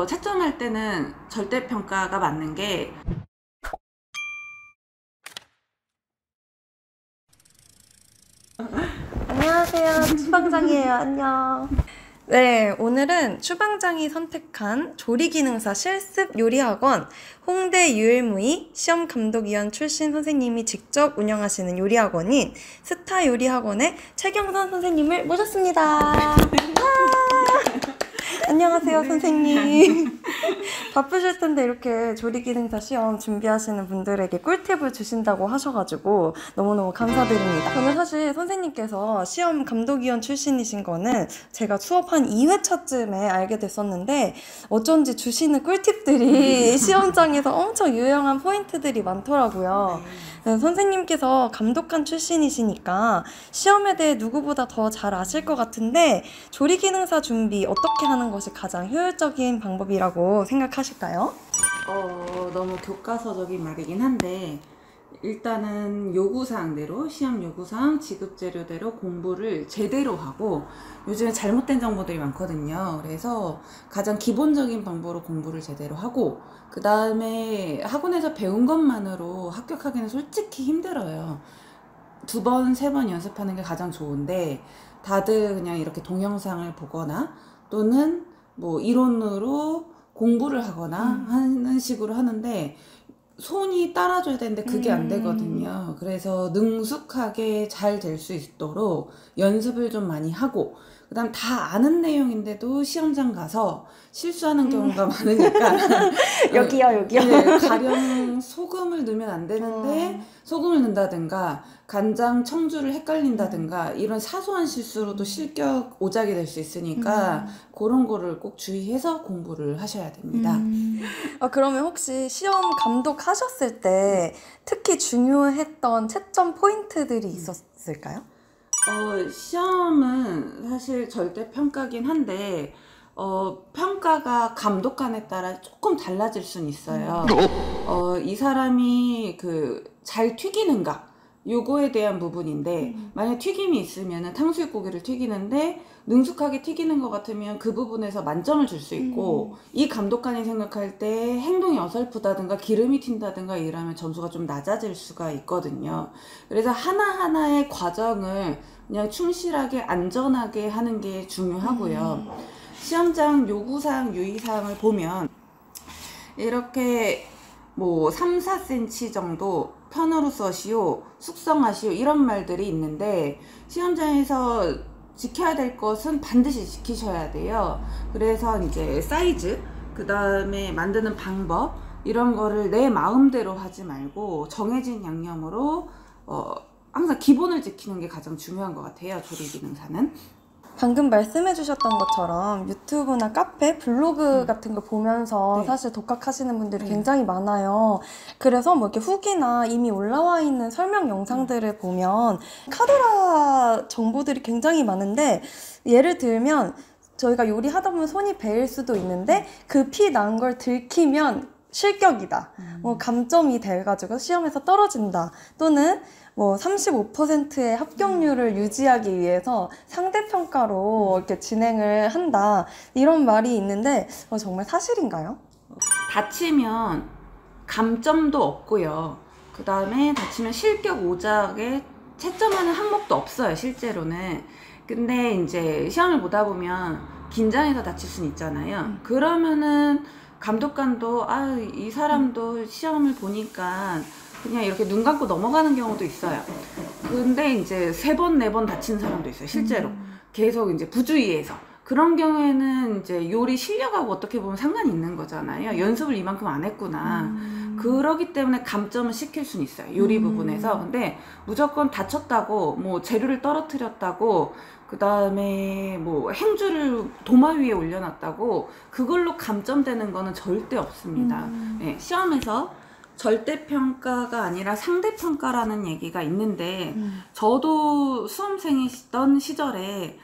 채점할 때는 절대평가가 맞는 게 안녕하세요. 추방장이에요. 안녕. 네, 오늘은 추방장이 선택한 조리기능사 실습 요리학원 홍대 유일무이 시험감독위원 출신 선생님이 직접 운영하시는 요리학원인 스타 요리학원의 최경선 선생님을 모셨습니다. 안녕하세요, 선생님. 바쁘실 텐데 이렇게 조리기능사 시험 준비하시는 분들에게 꿀팁을 주신다고 하셔가지고 너무너무 감사드립니다. 저는 사실 선생님께서 시험 감독위원 출신이신 거는 제가 수업한 2회차쯤에 알게 됐었는데 어쩐지 주시는 꿀팁들이 시험장에서 엄청 유용한 포인트들이 많더라고요. 선생님께서 감독관 출신이시니까 시험에 대해 누구보다 더 잘 아실 것 같은데 조리기능사 준비 어떻게 하는 것이 가장 효율적인 방법이라고 생각하실까요? 너무 교과서적인 말이긴 한데 일단은 요구사항대로 시험 요구사항 지급재료대로 공부를 제대로 하고 요즘에 잘못된 정보들이 많거든요. 그래서 가장 기본적인 방법으로 공부를 제대로 하고 그 다음에 학원에서 배운 것만으로 합격하기는 솔직히 힘들어요. 2번, 3번 연습하는 게 가장 좋은데 다들 그냥 이렇게 동영상을 보거나 또는 뭐 이론으로 공부를 하거나 하는 식으로 하는데 손이 따라줘야 되는데 그게 안 되거든요. 그래서 능숙하게 잘 될 수 있도록 연습을 좀 많이 하고 그 다음 다 아는 내용인데도 시험장 가서 실수하는 경우가 많으니까 여기요. 네, 가령 소금을 넣으면 안 되는데 소금을 넣는다든가 간장, 청주를 헷갈린다든가 이런 사소한 실수로도 실격 오작이 될 수 있으니까 그런 거를 꼭 주의해서 공부를 하셔야 됩니다. 그러면 혹시 시험 감독하셨을 때 특히 중요했던 채점 포인트들이 있었을까요? 시험은 사실 절대 평가긴 한데 평가가 감독관에 따라 조금 달라질 수는 있어요. 이 사람이 잘 튀기는가 요거에 대한 부분인데 만약 튀김이 있으면 탕수육 고기를 튀기는데 능숙하게 튀기는 것 같으면 그 부분에서 만점을 줄 수 있고 이 감독관이 생각할 때 행동이 어설프다든가 기름이 튄다든가 이러면 점수가 좀 낮아질 수가 있거든요. 그래서 하나하나의 과정을 그냥 충실하게 안전하게 하는 게 중요하고요. 시험장 요구사항 유의사항을 보면 이렇게 뭐 3, 4cm 정도 편으로 써시오, 숙성하시오 이런 말들이 있는데 시험장에서 지켜야 될 것은 반드시 지키셔야 돼요. 그래서 이제 사이즈, 그 다음에 만드는 방법 이런 거를 내 마음대로 하지 말고 정해진 양념으로 항상 기본을 지키는 게 가장 중요한 것 같아요. 조리기능사는. 방금 말씀해 주셨던 것처럼 유튜브나 카페, 블로그 같은 거 보면서 네. 사실 독학하시는 분들이 굉장히 많아요. 그래서 뭐 이렇게 후기나 이미 올라와 있는 설명 영상들을 보면 카더라 정보들이 굉장히 많은데 예를 들면 저희가 요리하다 보면 손이 베일 수도 있는데 그 피 난 걸 들키면 실격이다. 뭐 감점이 돼가지고 시험에서 떨어진다. 또는 뭐 35%의 합격률을 유지하기 위해서 상대평가로 이렇게 진행을 한다. 이런 말이 있는데 정말 사실인가요? 다치면 감점도 없고요. 그 다음에 다치면 실격 오작에 채점하는 항목도 없어요. 실제로는. 근데 이제 시험을 보다 보면 긴장해서 다칠 수는 있잖아요. 그러면은 감독관도 이 사람도 시험을 보니까 그냥 이렇게 눈 감고 넘어가는 경우도 있어요. 근데 이제 3번, 4번 다치는 사람도 있어요. 실제로. 계속 이제 부주의해서. 그런 경우에는 이제 요리 실력하고 어떻게 보면 상관이 있는 거잖아요. 연습을 이만큼 안 했구나. 그러기 때문에 감점을 시킬 수는 있어요. 요리 부분에서. 근데 무조건 다쳤다고, 뭐 재료를 떨어뜨렸다고, 그 다음에 뭐 행주를 도마 위에 올려놨다고, 그걸로 감점되는 거는 절대 없습니다. 네, 시험에서 절대평가가 아니라 상대평가라는 얘기가 있는데 저도 수험생이던 시절에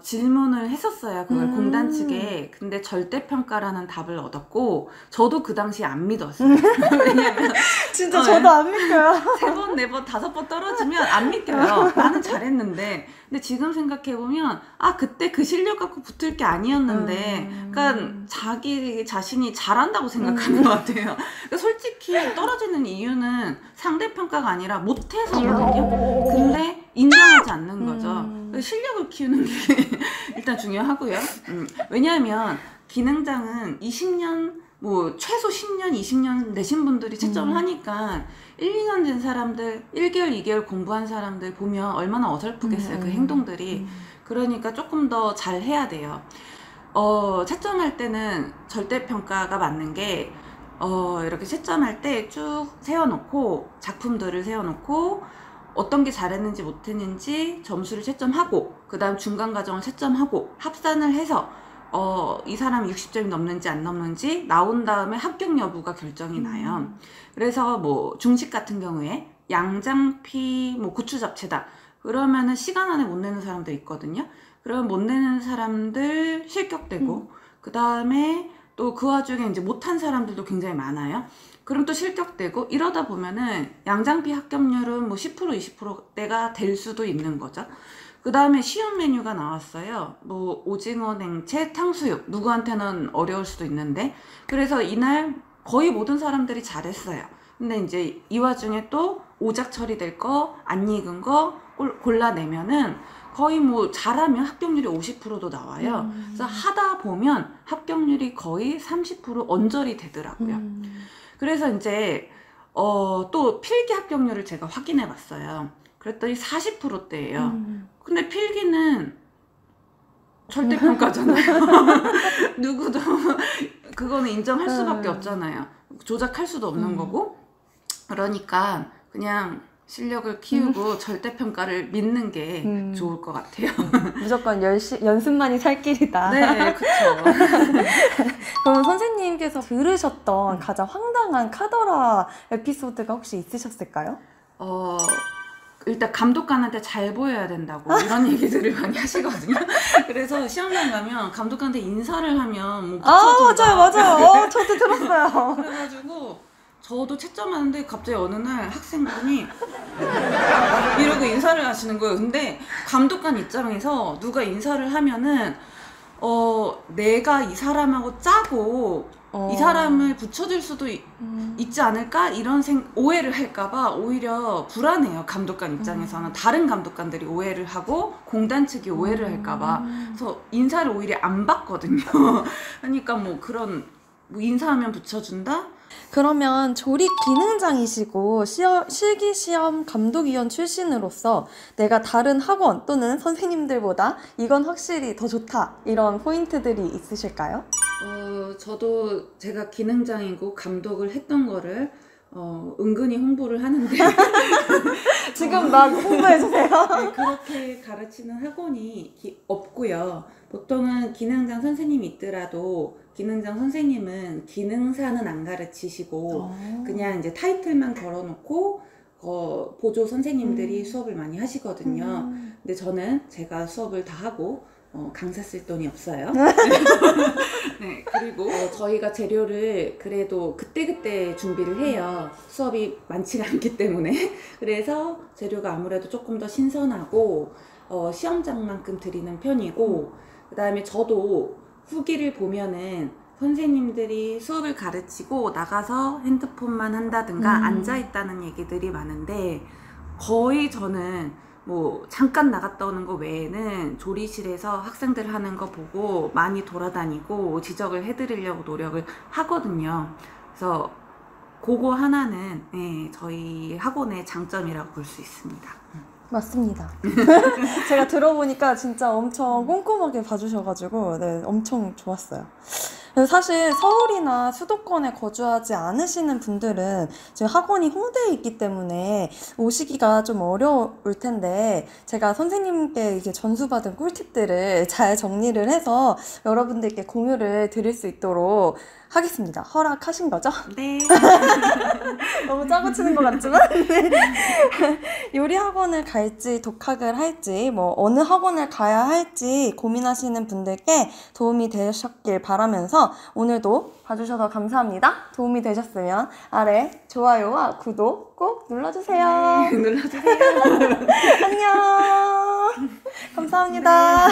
질문을 했었어요. 그걸 공단 측에. 근데 절대평가라는 답을 얻었고, 저도 그 당시에 안 믿었어요. 왜냐면, 진짜 저도 안 믿겨요. 3번, 4번, 5번 떨어지면 안 믿겨요. 나는 잘했는데. 근데 지금 생각해보면, 그때 그 실력 갖고 붙을 게 아니었는데, 그러니까 자기 자신이 잘한다고 생각하는 것 같아요. 그러니까 솔직히 떨어지는 이유는 상대평가가 아니라 못해서거든요. 근데 인정하지 않는 거죠. 실력을 키우는 게 일단 중요하고요. 왜냐하면 기능장은 20년, 최소 10년, 20년 내신 분들이 채점을 하니까 1, 2년 된 사람들, 1개월, 2개월 공부한 사람들 보면 얼마나 어설프겠어요. 그 행동들이. 그러니까 조금 더 잘 해야 돼요. 채점할 때는 절대평가가 맞는 게, 이렇게 채점할 때 쭉 세워놓고, 작품들을 세워놓고, 어떤 게 잘했는지 못했는지 점수를 채점하고, 그 다음 중간 과정을 채점하고, 합산을 해서 이 사람이 60점이 넘는지 안 넘는지 나온 다음에 합격 여부가 결정이 나요. 그래서 중식 같은 경우에 양장피 고추 잡채다 그러면은 시간 안에 못 내는 사람들 있거든요. 그러면 못 내는 사람들 실격되고, 그 다음에 또 그 와중에 이제 못한 사람들도 굉장히 많아요. 그럼 또 실격되고, 이러다 보면은 양장피 합격률은 10% 20%대가 될 수도 있는 거죠. 그 다음에 쉬운 메뉴가 나왔어요. 오징어 냉채, 탕수육. 누구한테는 어려울 수도 있는데, 그래서 이날 거의 모든 사람들이 잘했어요. 근데 이제 이 와중에 또 오작 처리될 거, 안 익은 거 골라내면은 거의 잘하면 합격률이 50%도 나와요. 그래서 하다 보면 합격률이 거의 30% 언저리 되더라고요. 그래서 이제 또 필기 합격률을 제가 확인해 봤어요. 그랬더니 40%대예요. 근데 필기는 절대평가잖아요. 누구도 그거는 인정할 수밖에 없잖아요. 조작할 수도 없는 거고. 그러니까 그냥 실력을 키우고 절대평가를 믿는 게 좋을 것 같아요. 무조건 연습만이 살 길이다. 네, 그렇죠. 그럼 선생님께서 들으셨던 가장 황당한 카더라 에피소드가 혹시 있으셨을까요? 일단 감독관한테 잘 보여야 된다고 이런 얘기들을 많이 하시거든요. 그래서 시험장 가면 감독관한테 인사를 하면 붙여준다. 맞아요. 저도 들었어요. 그래가지고 저도 채점하는데 갑자기 어느 날 학생분이 이러고 인사를 하시는 거예요. 근데 감독관 입장에서 누가 인사를 하면은 내가 이 사람하고 짜고 이 사람을 붙여줄 수도 있지 않을까? 이런 오해를 할까봐 오히려 불안해요. 감독관 입장에서는. 다른 감독관들이 오해를 하고 공단 측이 오해를 할까봐. 그래서 인사를 오히려 안 받거든요. 그러니까 그런 인사하면 붙여준다? 그러면 조립 기능장이시고 실기시험 감독위원 출신으로서 내가 다른 학원 또는 선생님들보다 이건 확실히 더 좋다 이런 포인트들이 있으실까요? 저도 제가 기능장이고 감독을 했던 거를 은근히 홍보를 하는데 지금 막 홍보해주세요. 네, 그렇게 가르치는 학원이 없고요. 보통은 기능장 선생님이 있더라도 기능장 선생님은 기능사는 안 가르치시고 그냥 이제 타이틀만 걸어놓고 보조 선생님들이 수업을 많이 하시거든요. 근데 저는 제가 수업을 다 하고 강사 쓸 돈이 없어요. 네, 그리고 저희가 재료를 그래도 그때그때 준비를 해요. 수업이 많지가 않기 때문에. 그래서 재료가 아무래도 조금 더 신선하고 시험장만큼 드리는 편이고, 그 다음에 저도 후기를 보면은 선생님들이 수업을 가르치고 나가서 핸드폰만 한다든가 앉아있다는 얘기들이 많은데, 거의 저는 잠깐 나갔다 오는 거 외에는 조리실에서 학생들 하는 거 보고 많이 돌아다니고 지적을 해드리려고 노력을 하거든요. 그래서 그거 하나는 저희 학원의 장점이라고 볼 수 있습니다. 맞습니다. 제가 들어보니까 진짜 엄청 꼼꼼하게 봐주셔가지고 엄청 좋았어요. 사실 서울이나 수도권에 거주하지 않으시는 분들은 지금 학원이 홍대에 있기 때문에 오시기가 좀 어려울 텐데 제가 선생님께 이제 전수받은 꿀팁들을 잘 정리를 해서 여러분들께 공유를 드릴 수 있도록 하겠습니다. 허락하신 거죠? 네. 너무 짜고 치는 것 같지만 네. 요리 학원을 갈지 독학을 할지 뭐 어느 학원을 가야 할지 고민하시는 분들께 도움이 되셨길 바라면서 오늘도 봐주셔서 감사합니다. 도움이 되셨으면 아래 좋아요와 구독 꼭 눌러주세요. 네, 눌러주세요. 안녕. 감사합니다.